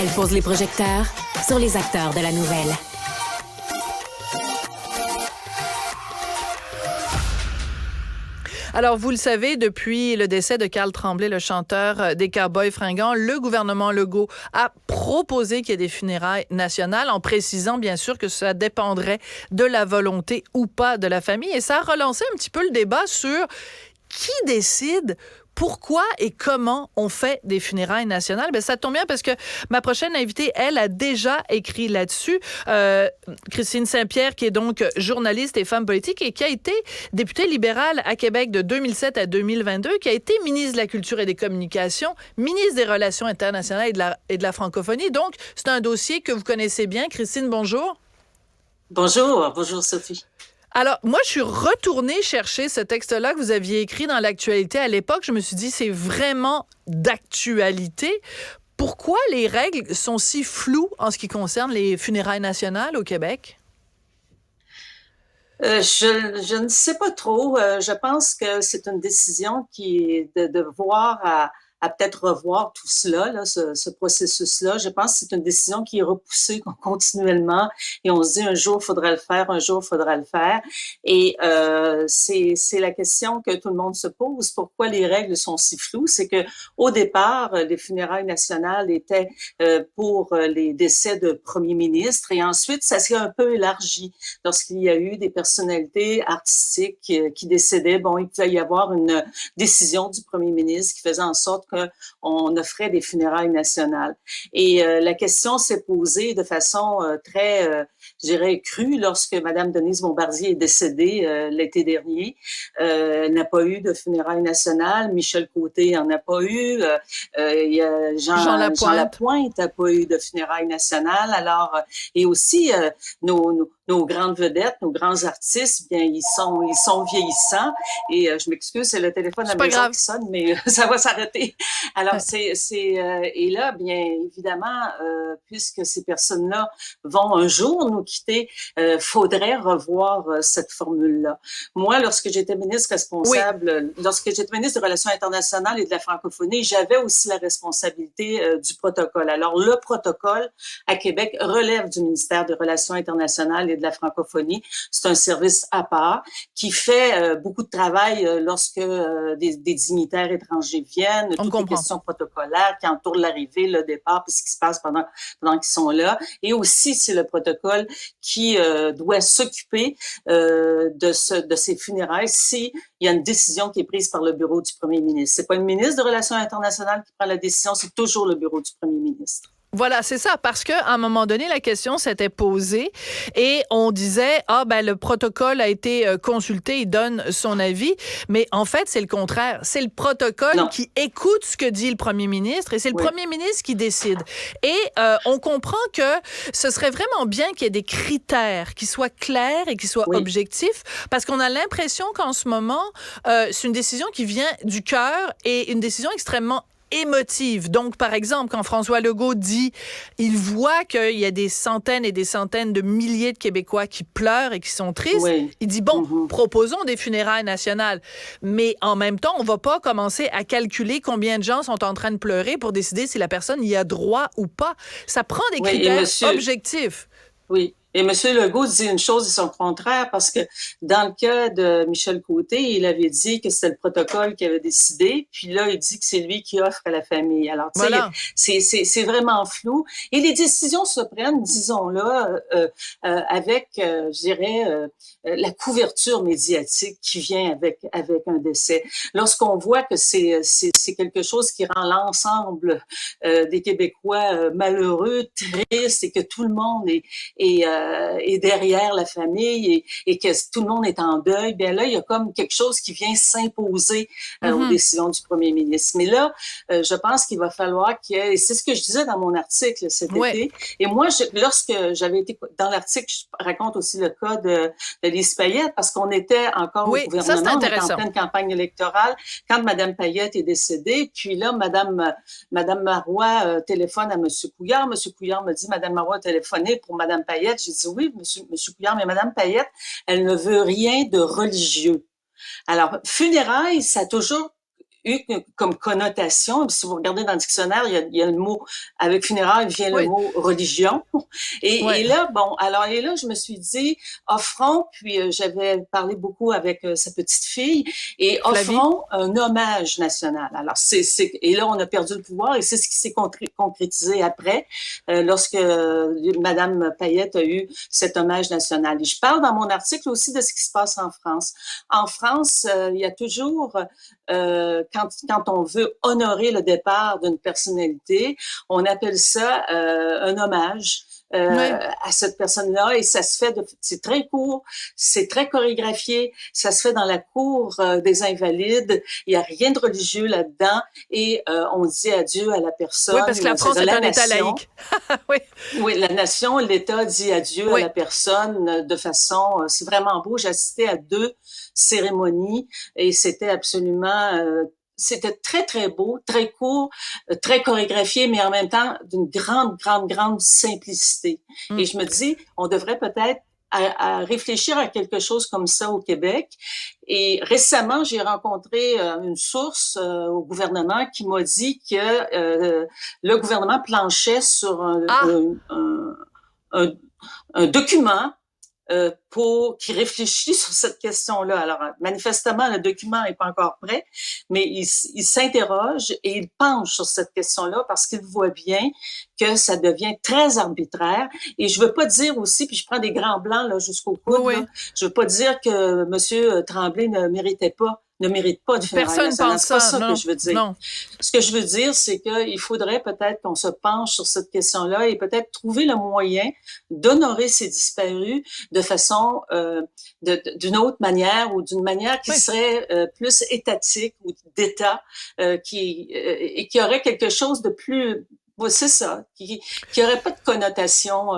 Elle pose les projecteurs sur les acteurs de la nouvelle. Alors, vous le savez, depuis le décès de Carl Tremblay, le chanteur des Cowboys fringants, le gouvernement Legault a proposé qu'il y ait des funérailles nationales en précisant, bien sûr, que ça dépendrait de la volonté ou pas de la famille. Et ça a relancé un petit peu le débat sur qui décide pourquoi et comment on fait des funérailles nationales. Ben, ça tombe bien parce que ma prochaine invitée, elle, a déjà écrit là-dessus. Christine Saint-Pierre, qui est donc journaliste et femme politique et qui a été députée libérale à Québec de 2007 à 2022, qui a été ministre de la Culture et des Communications, ministre des Relations internationales et de la francophonie. Donc, c'est un dossier que vous connaissez bien. Christine, bonjour. Bonjour Sophie. Alors, moi, je suis retournée chercher ce texte-là que vous aviez écrit dans l'actualité à l'époque. Je me suis dit, c'est vraiment d'actualité. Pourquoi les règles sont si floues en ce qui concerne les funérailles nationales au Québec? Je ne sais pas trop. Je pense que c'est une décision qui est de voir à peut-être revoir tout cela, là, ce processus-là. Je pense que c'est une décision qui est repoussée continuellement et on se dit un jour, il faudra le faire, un jour, il faudra le faire. Et c'est la question que tout le monde se pose. Pourquoi les règles sont si floues? C'est que au départ, les funérailles nationales étaient pour les décès de premiers ministres et ensuite, ça s'est un peu élargi lorsqu'il y a eu des personnalités artistiques qui décédaient. Bon, il pouvait y avoir une décision du premier ministre qui faisait en sorte qu'on offrait des funérailles nationales. Et la question s'est posée de façon très, je dirais, crue lorsque Mme Denise Bombardier est décédée l'été dernier. Elle n'a pas eu de funérailles nationales. Michel Côté n'en a pas eu. Il y a Jean Lapointe n'a pas eu de funérailles nationales. Alors, et aussi, nos grandes vedettes, nos grands artistes, bien, ils sont vieillissants. Et je m'excuse, c'est le téléphone à la maison qui sonne, mais ça va s'arrêter. Alors, et là, bien évidemment, puisque ces personnes-là vont un jour nous quitter, faudrait revoir cette formule-là. Moi, lorsque j'étais ministre responsable, lorsque j'étais ministre des Relations internationales et de la francophonie, j'avais aussi la responsabilité du protocole. Alors, le protocole à Québec relève du ministère des Relations internationales et de la francophonie. C'est un service à part qui fait beaucoup de travail lorsque des dignitaires étrangers viennent, toutes les questions protocolaires qui entourent l'arrivée, le départ, puis ce qui se passe pendant qu'ils sont là. Et aussi, c'est le protocole qui doit s'occuper de ces funérailles si il y a une décision qui est prise par le bureau du premier ministre. C'est pas le ministre des Relations internationales qui prend la décision, c'est toujours le bureau du premier ministre. Voilà, c'est ça, parce qu'à un moment donné, la question s'était posée et on disait, le protocole a été consulté, il donne son avis, mais en fait, c'est le contraire. C'est le protocole qui écoute ce que dit le premier ministre et c'est le premier ministre qui décide. Et on comprend que ce serait vraiment bien qu'il y ait des critères qui soient clairs et qui soient objectifs, parce qu'on a l'impression qu'en ce moment, c'est une décision qui vient du cœur et une décision extrêmement émotive. Donc, par exemple, quand François Legault dit, il voit qu'il y a des centaines et des centaines de milliers de Québécois qui pleurent et qui sont tristes, il dit, proposons des funérailles nationales. Mais en même temps, on va pas commencer à calculer combien de gens sont en train de pleurer pour décider si la personne y a droit ou pas. Ça prend des critères objectifs. Oui. Et M. Legault dit une chose et son contraire parce que dans le cas de Michel Côté, il avait dit que c'était le protocole qui avait décidé, puis là, il dit que c'est lui qui offre à la famille. Alors, tu sais, c'est vraiment flou. Et les décisions se prennent, disons-le, avec, je dirais, la couverture médiatique qui vient avec un décès. Lorsqu'on voit que c'est quelque chose qui rend l'ensemble des Québécois malheureux, tristes et que tout le monde est derrière la famille et que tout le monde est en deuil, bien là, il y a comme quelque chose qui vient s'imposer aux décisions du premier ministre. Mais là, je pense qu'il va falloir qu'il y ait, et c'est ce que je disais dans mon article cet été, et moi, lorsque j'avais été dans l'article, je raconte aussi le cas de Lise Payette, parce qu'on était encore au gouvernement, on était en pleine campagne électorale, quand Mme Payette est décédée, puis là, Mme Marois téléphone à M. Couillard. M. Couillard me dit, Mme Marois a téléphoné pour Mme Payette. J'ai dit oui, monsieur Couillard, mais Mme Payette, elle ne veut rien de religieux. Alors, funérailles, ça a toujours eu comme connotation. Si vous regardez dans le dictionnaire, il y a le mot, avec funérailles vient le mot religion. Et là, bon, alors, et là, je me suis dit, offrons, puis j'avais parlé beaucoup avec sa petite fille, et offrons un hommage national. Alors, et là, on a perdu le pouvoir, et c'est ce qui s'est concrétisé après, lorsque Madame Payette a eu cet hommage national. Et je parle dans mon article aussi de ce qui se passe en France. En France, il y a toujours, quand on veut honorer le départ d'une personnalité, on appelle ça un hommage. À cette personne-là, et ça se fait, c'est très court, c'est très chorégraphié, ça se fait dans la cour des Invalides, il n'y a rien de religieux là-dedans, et on dit adieu à la personne. Oui, parce que la France est un État laïque. Oui. Oui, la nation, l'État dit adieu à la personne de façon, c'est vraiment beau. J'ai assisté à 2 cérémonies, et c'était absolument c'était très, très beau, très court, très chorégraphié, mais en même temps d'une grande, grande, grande simplicité. Et je me dis, on devrait peut-être à réfléchir à quelque chose comme ça au Québec. Et récemment, j'ai rencontré une source au gouvernement qui m'a dit que le gouvernement planchait sur un document pour qui réfléchit sur cette question-là. Alors, manifestement, le document n'est pas encore prêt, mais il s'interroge et il penche sur cette question-là parce qu'il voit bien que ça devient très arbitraire. Et je veux pas dire aussi, puis je prends des grands blancs là jusqu'au coude, là, je veux pas dire que M. Tremblay ne mérite pas de funérailles nationales. C'est pas ça que je veux dire. Non. Ce que je veux dire, c'est qu'il faudrait peut-être qu'on se penche sur cette question-là et peut-être trouver le moyen d'honorer ces disparus de façon, d'une autre manière ou d'une manière qui serait plus étatique ou d'État, et qui aurait quelque chose de plus... Oui, c'est ça, qui aurait pas de connotation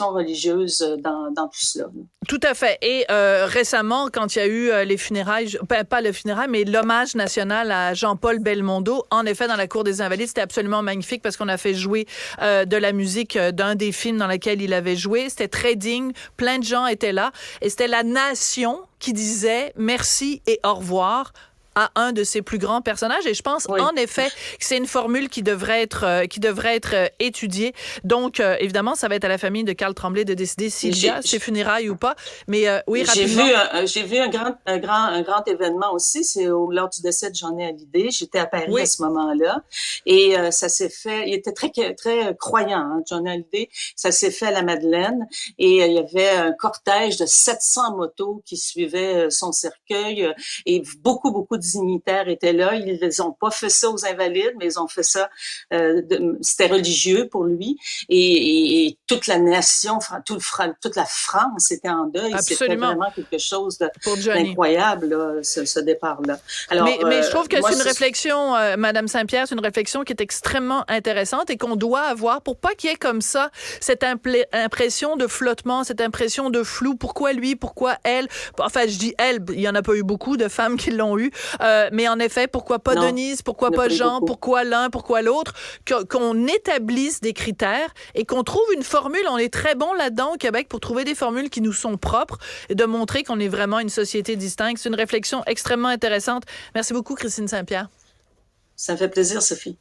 religieuse dans tout cela. Tout à fait. Et récemment, quand il y a eu les funérailles, pas le funérail, mais l'hommage national à Jean-Paul Belmondo, en effet, dans la Cour des Invalides, c'était absolument magnifique parce qu'on a fait jouer de la musique d'un des films dans lequel il avait joué. C'était très digne, plein de gens étaient là, et c'était la nation qui disait merci et au revoir à un de ses plus grands personnages. Et je pense, en effet, que c'est une formule qui devrait être étudiée. Donc, évidemment, ça va être à la famille de Karl Tremblay de décider s'il y a ses funérailles ou pas. Mais oui, rapidement. J'ai vu un grand événement aussi. C'est lors du décès de Johnny Hallyday. J'étais à Paris à ce moment-là. Et ça s'est fait... Il était très, très croyant, hein, Johnny Hallyday. Ça s'est fait à la Madeleine. Et il y avait un cortège de 700 motos qui suivaient son cercueil. Et beaucoup de dignitaires étaient là. Ils n'ont pas fait ça aux Invalides, mais ils ont fait ça. C'était religieux pour lui. Et toute la nation, toute la France était en deuil. C'était vraiment quelque chose d'incroyable, là, ce départ-là. Alors, mais je trouve que c'est une réflexion, Madame Saint-Pierre, c'est une réflexion qui est extrêmement intéressante et qu'on doit avoir pour pas qu'il y ait comme ça cette impression de flottement, cette impression de flou. Pourquoi lui? Pourquoi elle? Enfin, je dis elle, il y en a pas eu beaucoup de femmes qui l'ont eu. Mais en effet, pourquoi pas Denise, pourquoi pas Jean, pourquoi l'un, pourquoi l'autre, qu'on établisse des critères et qu'on trouve une formule. On est très bon là-dedans au Québec pour trouver des formules qui nous sont propres et de montrer qu'on est vraiment une société distincte. C'est une réflexion extrêmement intéressante. Merci beaucoup, Christine Saint-Pierre. Ça me fait plaisir, Sophie.